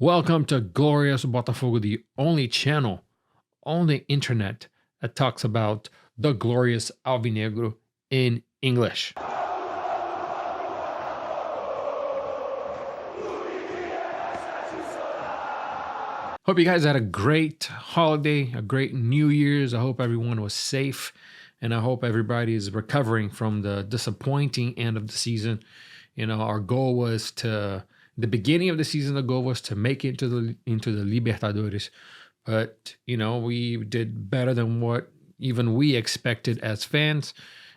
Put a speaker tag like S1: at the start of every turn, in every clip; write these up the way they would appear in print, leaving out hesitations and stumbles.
S1: Welcome to Glorious Botafogo, the only channel on the internet that talks about the glorious Alvinegro in English. Hope you guys had a great holiday, a great New Year's. I hope everyone was safe, and I hope everybody is recovering from the disappointing end of the season. Our goal was the beginning of the season, the goal was to make it into the Libertadores, but we did better than what even we expected as fans.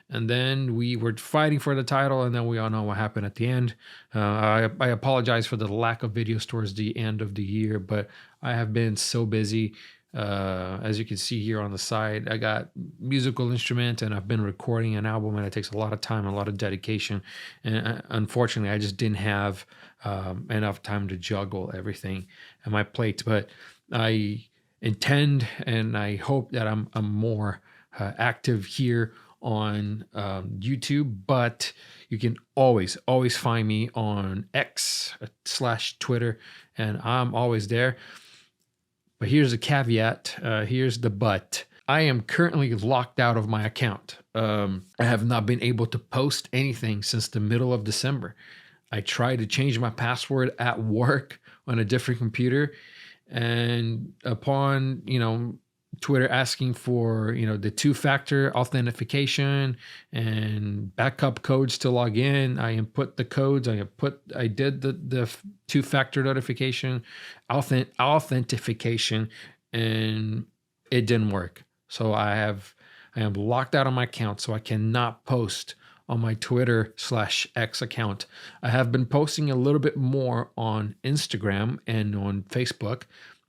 S1: And then we were fighting for the title, and then we all know what happened at the end. I apologize for the lack of videos towards the end of the year, but I have been so busy. As you can see here on the side, I got musical instrument, and I've been recording an album, and it takes a lot of time, a lot of dedication. And unfortunately, I just didn't have enough time to juggle everything at my plate. But I intend, and I hope that I'm more active here on YouTube, but you can always find me on X/Twitter, and I'm always there. But here's a caveat, here's the but. I am currently locked out of my account. I have not been able to post anything since the middle of December. I tried to change my password at work on a different computer, and upon Twitter asking for the two-factor authentication and backup codes to log in, I input the codes. I did the two-factor notification authentication, and it didn't work. So I am locked out of my account, so I cannot post on my Twitter/X account. I have been posting a little bit more on Instagram and on Facebook.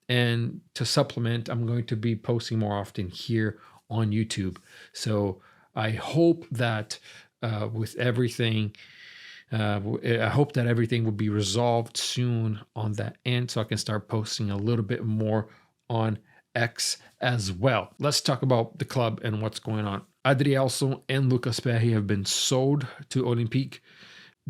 S1: And to supplement, I'm going to be posting more often here on YouTube. So I hope that with everything, I hope that everything will be resolved soon on that end, so I can start posting a little bit more on X as well. Let's talk about the club and what's going on. Adrielson and Lucas Perry have been sold to Olympique.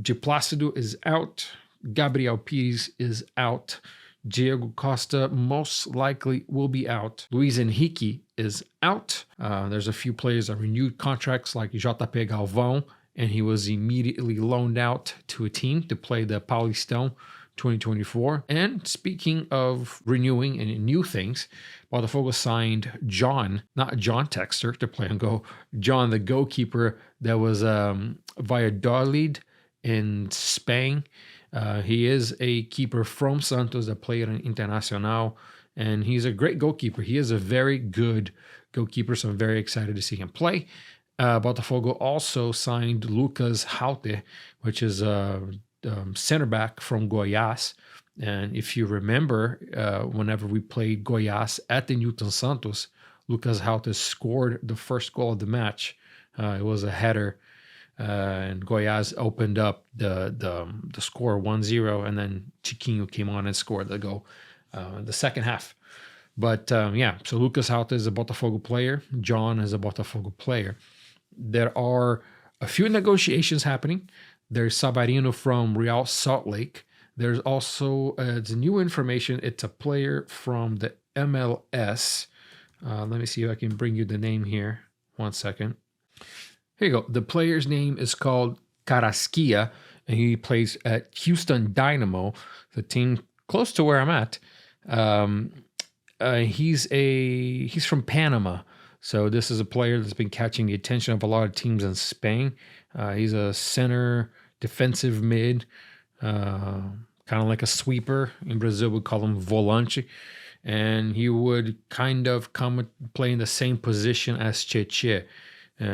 S1: De Plácido is out. Gabriel Pires is out. Diego Costa most likely will be out. Luis Henrique is out. There's a few players that renewed contracts like JP Galvão, and he was immediately loaned out to a team to play the Paulistão 2024. And speaking of renewing and new things, Botafogo signed not John Texter to play and go, John, the goalkeeper that was Valladolid in Spain. He is a keeper from Santos that played in Internacional, and he's a great goalkeeper. He is a very good goalkeeper, so I'm very excited to see him play. Botafogo also signed Lucas Haute, which is a center back from Goiás. And if you remember, whenever we played Goiás at the Newton Santos, Lucas Haute scored the first goal of the match. It was a header. And Goiás opened up the score 1-0, and then Chiquinho came on and scored the goal the second half. But so Lucas Haute is a Botafogo player. John is a Botafogo player. There are a few negotiations happening. There's Savarino from Real Salt Lake. There's also it's new information. It's a player from the MLS. Let me see if I can bring you the name here. 1 second. Here you go. The player's name is called Carrasquilla, and he plays at Houston Dynamo, the team close to where I'm at. He's from Panama, so this is a player that's been catching the attention of a lot of teams in Spain. He's a center defensive mid, kind of like a sweeper. In Brazil, we call him volante. And he would kind of come play in the same position as Cheche.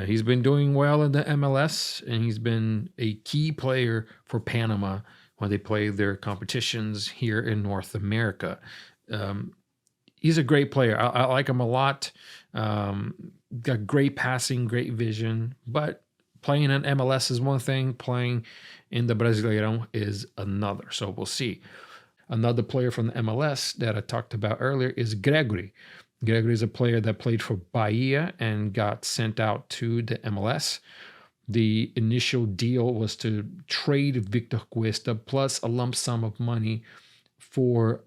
S1: He's been doing well in the MLS, and he's been a key player for Panama when they play their competitions here in North America. He's a great player. I like him a lot. Got great passing, great vision, but playing in MLS is one thing. Playing in the Brasileirão is another. So we'll see. Another player from the MLS that I talked about earlier is Gregory. Gregory is a player that played for Bahia and got sent out to the MLS. The initial deal was to trade Victor Cuesta plus a lump sum of money for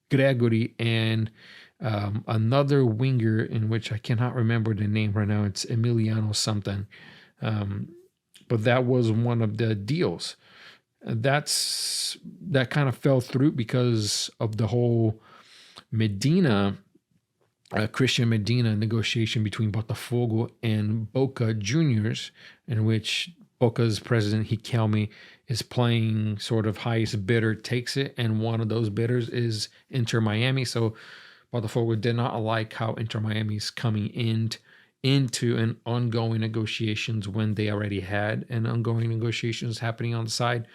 S1: Gregory and another winger in which I cannot remember the name right now. It's Emiliano something. But that was one of the deals. That kind of fell through because of the whole Medina, Christian Medina negotiation between Botafogo and Boca Juniors, in which Boca's president Riquelme is playing sort of highest bidder takes it, and one of those bidders is Inter Miami. So Botafogo did not like how Inter Miami is coming into an ongoing negotiations when they already had an ongoing negotiations happening on the side.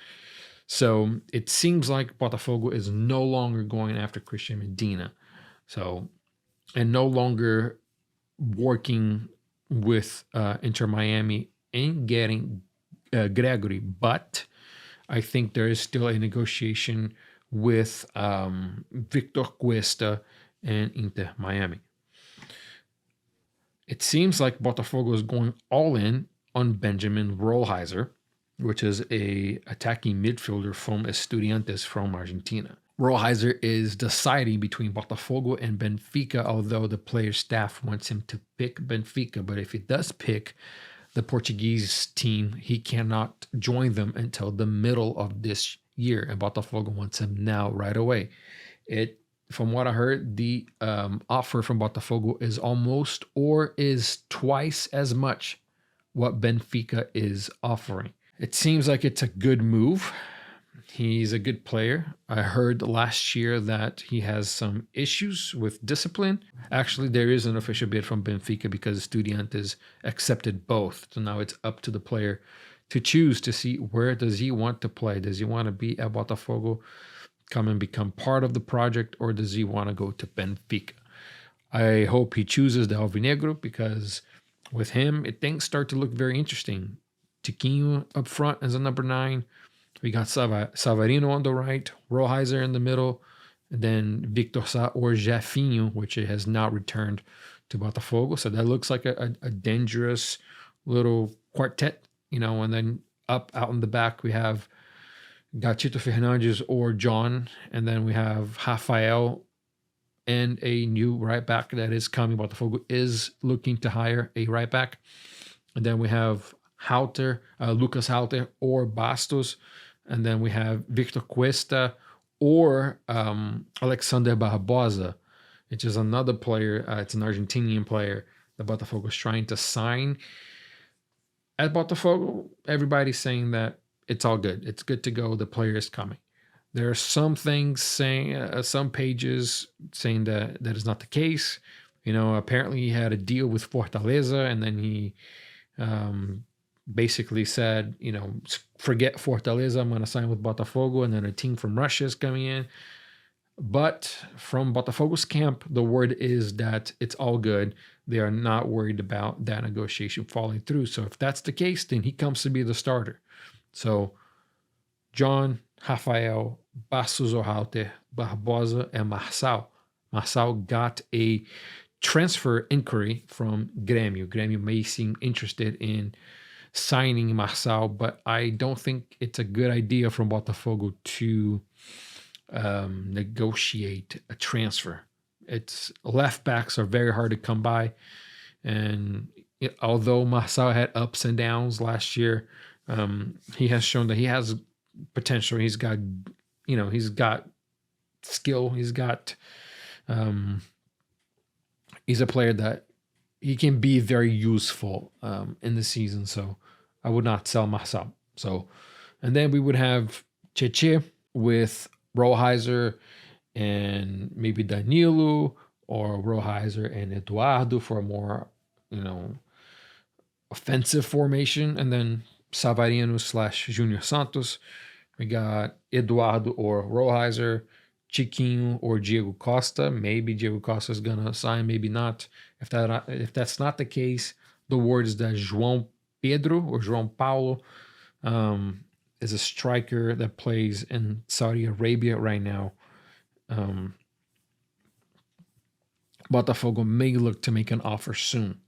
S1: So it seems like Botafogo is no longer going after Christian Medina. So, and no longer working with Inter Miami and getting Gregory. But I think there is still a negotiation with Victor Cuesta and Inter Miami. It seems like Botafogo is going all in on Benjamin Rollheiser, which is a attacking midfielder from Estudiantes from Argentina. Rollheiser is deciding between Botafogo and Benfica, although the player staff wants him to pick Benfica. But if he does pick the Portuguese team, he cannot join them until the middle of this year, and Botafogo wants him now, right away. From what I heard, the offer from Botafogo is almost or is twice as much what Benfica is offering. It seems like it's a good move. He's a good player. I heard last year that he has some issues with discipline. Actually, there is an official bid from Benfica because Estudiantes accepted both. So now it's up to the player to choose to see where does he want to play. Does he want to be at Botafogo, come and become part of the project, or does he want to go to Benfica? I hope he chooses the Alvinegro because with him, things start to look very interesting. Jeffinho up front as a number 9. We got Savarino on the right, Rollheiser in the middle, and then Victor Sá or Jeffinho, which has now returned to Botafogo. So that looks like a dangerous little quartet, and then out in the back we have Gatito Fernandes or John, and then we have Rafael and a new right back that is coming. Botafogo is looking to hire a right back. And then we have Lucas Halter or Bastos. And then we have Victor Cuesta or Alexander Barboza, which is another player. It's an Argentinian player that Botafogo is trying to sign. At Botafogo, everybody's saying that it's all good. It's good to go. The player is coming. There are some things saying, some pages saying that is not the case. Apparently he had a deal with Fortaleza, and then he basically said, forget Fortaleza, I'm going to sign with Botafogo, and then a team from Russia is coming in. But from Botafogo's camp, the word is that it's all good. They are not worried about that negotiation falling through. So if that's the case, then he comes to be the starter. So John, Rafael, Bastos Orhalte, Barboza, and Marçal. Marçal got a transfer inquiry from Grêmio. Grêmio may seem interested in signing Marçal, but I don't think it's a good idea from Botafogo to negotiate a transfer. Left backs are very hard to come by, and although Marçal had ups and downs last year, he has shown that he has potential. He's got skill. He's a player that he can be very useful in the season. So I would not sell Marçal. So, and then we would have Cheche with Rollheiser and maybe Danilo, or Rollheiser and Eduardo for a more, offensive formation. And then Savarino / Junior Santos. We got Eduardo or Rollheiser, Chiquinho or Diego Costa. Maybe Diego Costa is going to sign, maybe not. If that's not the case, the word is that João Pedro or João Paulo is a striker that plays in Saudi Arabia right now. Botafogo may look to make an offer soon.